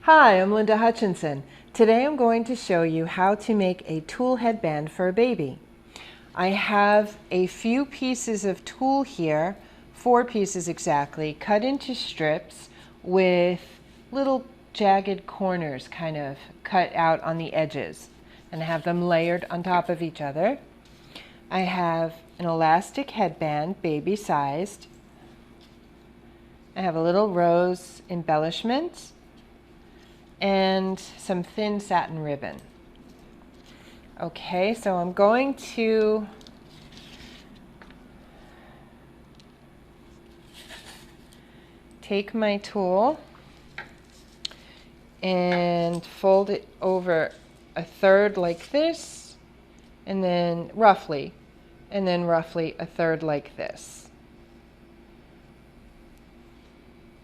Hi, I'm Linda Hutchinson. Today I'm going to show you how to make a tulle headband for a baby. I have a few pieces of tulle here, 4 pieces exactly, cut into strips with little jagged corners kind of cut out on the edges, and I have them layered on top of each other. I have an elastic headband, baby sized. I have a little rose embellishment and some thin satin ribbon. Okay, so I'm going to take my tulle and fold it over a third like this, and then roughly a third like this.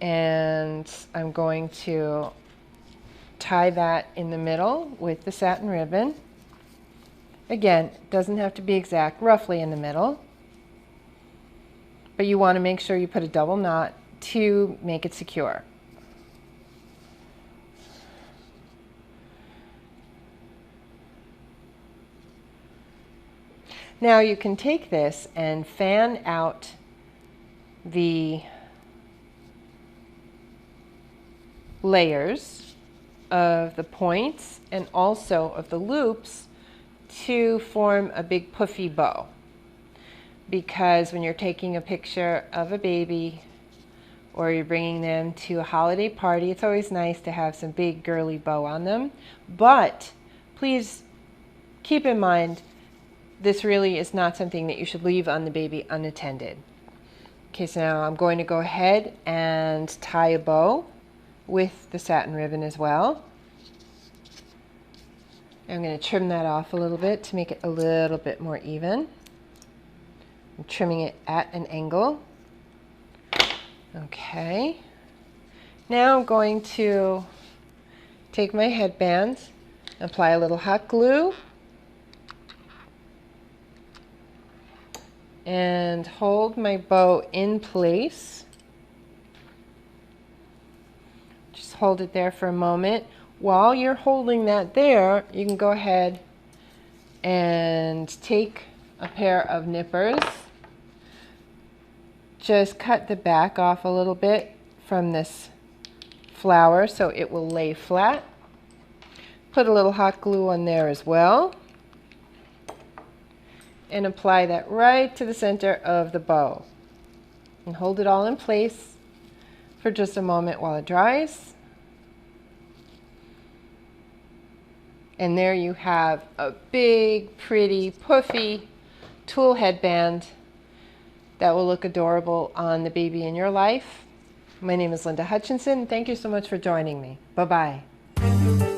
And I'm going to tie that in the middle with the satin ribbon. Again, it doesn't have to be exact, roughly in the middle, but you want to make sure you put a double knot to make it secure. Now you can take this and fan out the layers of the points and also of the loops to form a big puffy bow, because when you're taking a picture of a baby or you're bringing them to a holiday party, it's always nice to have some big girly bow on them. But please keep in mind, this really is not something that you should leave on the baby unattended. Okay, so now I'm going to go ahead and tie a bow with the satin ribbon as well. I'm going to trim that off a little bit to make it a little bit more even. I'm trimming it at an angle. Okay. Now I'm going to take my headband, apply a little hot glue, and hold my bow in place. Just hold it there for a moment. While you're holding that there, you can go ahead and take a pair of nippers. Just cut the back off a little bit from this flower so it will lay flat. Put a little hot glue on there as well, and apply that right to the center of the bow. And hold it all in place for just a moment while it dries. And there you have a big, pretty, puffy tulle headband that will look adorable on the baby in your life. My name is Linda Hutchinson. Thank you so much for joining me. Bye-bye.